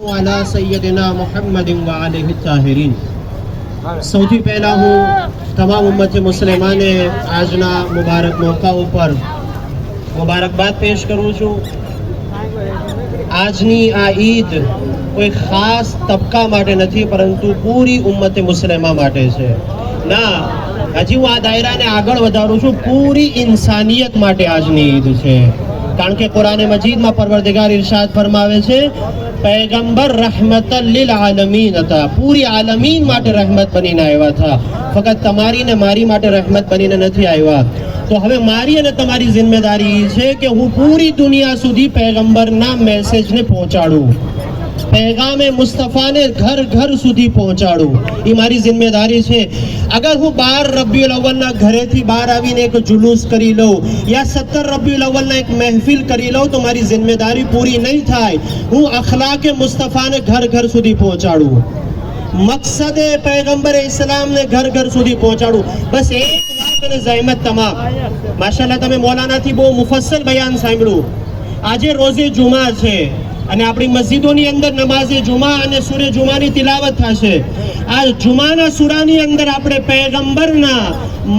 वाला सय्यदना मुहम्मद व आलिहि ताहिरीन। સૌથી પહેલા હું તમામ ઉમ્મત મુસ્લિમાને આજના મુબારક મોકા ઉપર મુબારકબાદ પેશ કરું છું। આજની આ ઈદ કોઈ ખાસ તબકા માટે નથી, પરંતુ પૂરી ઉમ્મત મુસ્લિમા માટે છે। ના, હજી હું આ દાયરાને આગળ વધારું છું, પૂરી ઇન્સાનિયત માટે આજની ઈદ છે। કારણ કે કુરાન મજીદમાં પરવરદિગાર ઇરશાદ ફરમાવે છે, पैगंबर रहमतल लिल आलमीन था, पूरी आलमीन માટે રહેમત બનીને આવ્યા હતા, ફક્ત તમારી ને મારી માટે રહેમત બનીને નથી આવ્યા। તો હવે મારી અને તમારી જિમ્મેદારી છે કે હું પૂરી દુનિયા સુધી પૈગંબરના મેસેજને પહોંચાડું, पैगामे मुस्तफ़ाने घर घर સુધી પહોંચાડું, એ મારી જિમ્મેદારી છે। અગર હું 12 રબીઉલ અવ્વલના ઘરેથી બહાર આવીને એક જુલુસ કરી લઉં યા 17 રબીઉલ અવ્વલના એક મહેફિલ કરી લઉં તો મારી જિમ્મેદારી પૂરી નહીં થાય। હું અખલાકે મુસ્તફાને ઘર ઘર સુધી પહોંચાડું, મકસદે પૈગંબર ઇસ્લામને ઘર ઘર સુધી પહોંચાડું। બસ એક વાત અને જહેમત તમામ। માશાઅલ્લાહ, તમે મૌલાનાથી બહુ મુફસ્સલ બયાન સાંભળ્યું। આજે રોઝે જુમા છે અને આપણી મસ્જિદોની અંદર નમાઝે જુમા અને સૂરે જુમાની તિલાવત થશે। આ જુમાના સૂરાની અંદર આપણે પૈગંબરના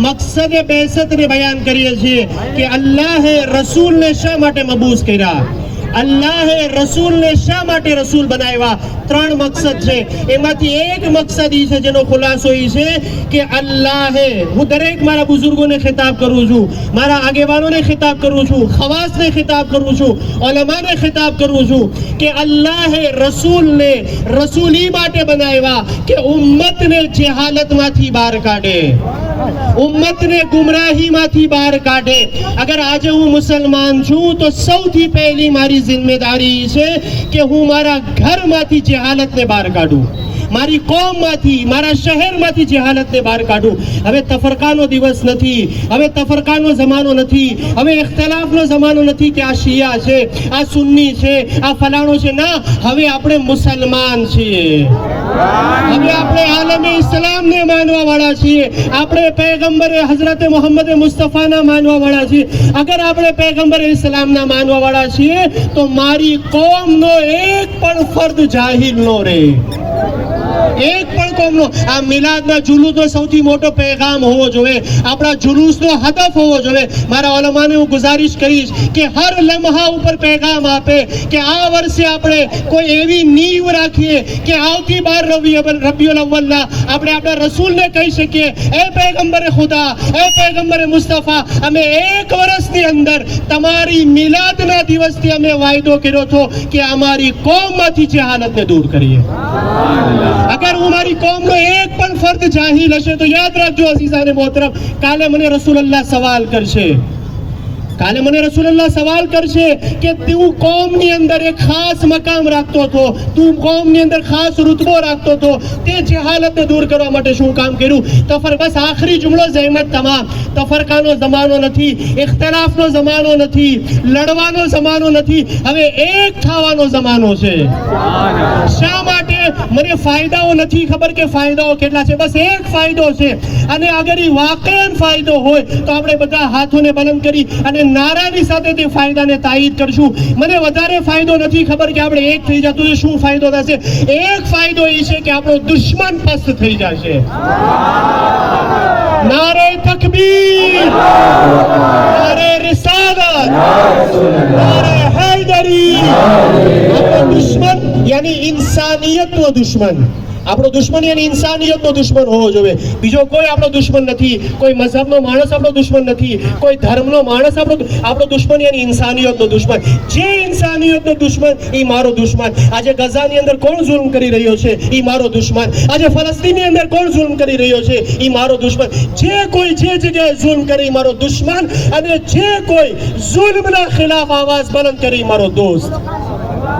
મકસદે બેસતને બયાન કરીએ છીએ કે અલ્લાહે રસૂલને શા માટે મબૂસ કર્યા, અલ્લાહે રસૂલને શા માટે રસૂલ બનાવ્યા। 3 મકસદ છે, એમાંથી એક મકસદ ઈ છે જેનો ખુલાસો ઈ છે કે અલ્લાહે, હું દરેક મારા બુઝુર્ગોને ખિતાબ કરું છું, મારા આગેવાનોને ખિતાબ કરું છું, ખવાસને ખિતાબ કરું છું, ઉલમાને ખિતાબ કરું છું કે અલ્લાહે રસૂલને રસૂલી માટે બનાવ્યા કે ઉમ્મતને જહાલતમાંથી બહાર કાઢે, ઉમ્મતને ગુમરાહીમાંથી બહાર કાઢે। અગર આજે હું મુસલમાન છું તો સૌથી પહેલી મારી જિમ્મેદારી છે કે હું મારા ઘરમાંથી જહાલતને બહાર કાઢું, મારી કોમમાંથી, મારા શહેરમાંથી જહાલતને બહાર કાઢું। હવે તફરકાનો દિવસ નથી, હવે તફરકાનો જમાનો નથી, હવે ઇખ્તિલાફનો જમાનો નથી કે આ શિયા છે, આ સુન્ની છે, આ ફલાણો છે। ના, હવે આપણે મુસલમાન છીએ, હવે આપણે આલમે ઇસ્લામને માનવા વાળા છીએ, આપણે પૈગંબરે હઝરતે મોહમ્મદ મુસ્તફાના માનવા વાળા છીએ। અગર આપણે પૈગંબરે ઇસ્લામના માનવા વાળા છીએ તો મારી કોમનો એક પણ ફર્દ જાહિલ નો રહે, એક પણ કોમનો। આ મિલાદના જુલુસનો સૌથી મોટો પેગામ હોવો જોઈએ, આપણા જુલુસનો હદફ હોવો જોઈએ। મારા ઉલમાને હું ગુજારિશ કરીશ કે હર લમ્હા ઉપર પેગામ આપે કે આ વર્ષે આપણે કોઈ એવી નીવ રાખીએ કે આવતી 12 રબીઉલ અવ્વલના આપણે આપણા રસૂલને કહી શકીએ, એ પૈગંબરે ખુદા, એ પૈગંબરે મુસ્તફા, અમે એક વર્ષની અંદર તમારી મિલાદના દિવસથી અમે વાયદો કર્યો હતો કે અમારી કોમમાંથી જહાલતને દૂર કરીએ। અગર હું મારી કોમનો એક પણ ફર્દ જાહિલ હશે તો યાદ રાખજો અઝીઝાને મોહતરમ, કાલે મને રસૂલુલ્લાહ સવાલ કરશે, કાલે મને રસૂલુલ્લાહ સવાલ કરશે કે તું કોમની અંદર એક ખાસ મકામ રાખતો હતો, તું કોમની અંદર ખાસ રૂતબો રાખતો હતો, તે જહાલતને દૂર કરવા માટે શું કામ કર્યું। તો બસ આખરી જુમલો જહેમત તમામ। તફરકાનો જમાનો નથી, ઇખ્તિલાફનો જમાનો નથી, લડવાનો જમાનો નથી, હવે એક થવાનો જમાનો છે। શા માટે? મને ફાયદાઓ નથી ખબર કે ફાયદાઓ કેટલા છે, બસ એક ફાયદો છે, અને અગર એ વાકઈન ફાયદો હોય તો આપણે બધા હાથોને બલંદ કરી અને નારાની સાથે તે ફાયદાને તાયીદ કરશું। મને વધારે ફાયદો નથી ખબર કે આપણે એક થઈ જતું તો શું ફાયદો થશે। એક ફાયદો એ છે કે આપણો દુશ્મન પસ્ત થઈ જશે। નારે તકબીર, નારે રિસાલત, નારે હૈદરી। આપણો દુશ્મન યાની ઇન્સાનિયતનો દુશ્મન, આપણો દુશ્મન યાની ઇન્સાનિયતનો દુશ્મન હોવો જોઈએ। બીજો કોઈ આપણો દુશ્મન નથી, કોઈ મઝહબનો માણસ આપણો દુશ્મન નથી, કોઈ ધર્મનો માણસ આપણો દુશ્મન યાની ઇન્સાનિયતનો દુશ્મન। જે ઇન્સાનિયતનો દુશ્મન એ મારો દુશ્મન। આજે ગઝાની અંદર કોણ જુલ્મ કરી રહ્યો છે એ મારો દુશ્મન, આજે ફલસ્તીનની અંદર કોણ જુલ્મ કરી રહ્યો છે એ મારો દુશ્મન। જે કોઈ જે જગ્યાએ જુલ્મ કરે એ મારો દુશ્મન, અને જે કોઈ જુલ્મના ખિલાફ આવાજ બલંદ કરે એ મારો દોસ્ત।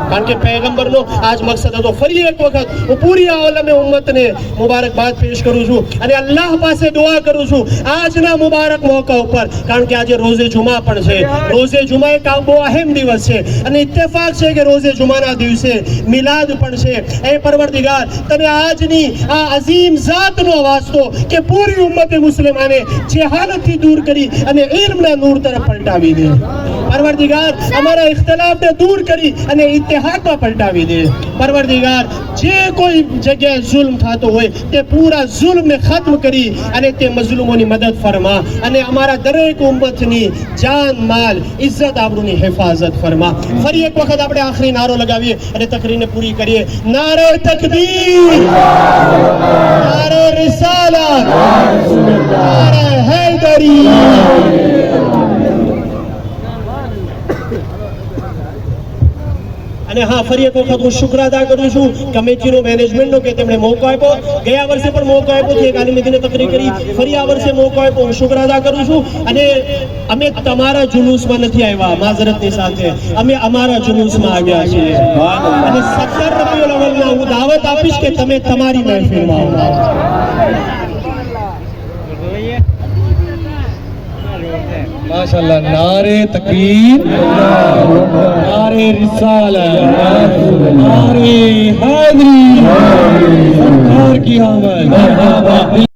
કારણ કે પૈગંબરનો આજ મકસદ હતો। ફરી એક વખત હું પૂરી આલમે ઉમ્મતને મુબારકબાદ પેશ કરું છું અને અલ્લાહ પાસે દુઆ કરું છું આજના મુબારક મોકા ઉપર, કારણ કે આજે રોઝે જુમા પણ છે। રોઝે જુમા એક બહુ અહેમ દિવસ છે અને ઇત્તેફાક છે કે રોઝે જુમાના દિવસે મિલાદ પણ છે। એ પરવરદિગાર, તને આજની આ અઝીમ ઝાતનો વાસ્તો કે પૂરી ઉમ્મતે મુસ્લિમાને જહાલતથી દૂર કરી અને ઇલ્મના નૂર તરફ પલટાવી દે। પરવરદિગાર અમારા ઇખ્તિલાફને દૂર કરી અને ઇત્તેહાદમાં પલટાવી દે. પરવરદિગાર જે કોઈ જગ્યાએ જુલ્મ થતો હોય તે પૂરા જુલ્મને ખત્મ કરી અને તે મઝલૂમોની મદદ ફરમા અને અમારા દરેક ઉમ્મતની જાન માલ ઇજ્જત આબરૂની હિફાજત ફરમા. ફરી એક વખત આપણે આખરી નારો લગાવીએ અને તકરીરને પૂરી કરીએ. નારે તકબીર, નારે રિસાલત, નારે હૈદરી. અને હા, ફરી એક વખત હું શુક્ર અદા કરું છું કમિટીનો, મેનેજમેન્ટનો કે તેમણે મોકો આપ્યો. ગયા વર્ષે પણ મોકો આપ્યો છે, એક આલિમ દીને તકરીર કરી. ફરી આ વર્ષે મોકો આપ્યો, હું શુક્ર અદા કરું છું. અને અમે તમારા જુલુસમાં નથી આવ્યા, માઝરતની સાથે અમે અમારા જુલુસમાં આવ્યા છીએ. અને 17 રબીઉલ અવ્વલમાં હું દાવત આપીશ કે તમે તમારી મહેફિલમાં આવો. माशाल्लाह. नारे तकबीर, नारे रिसालत, नारे हैदरी, सरकार की आमद.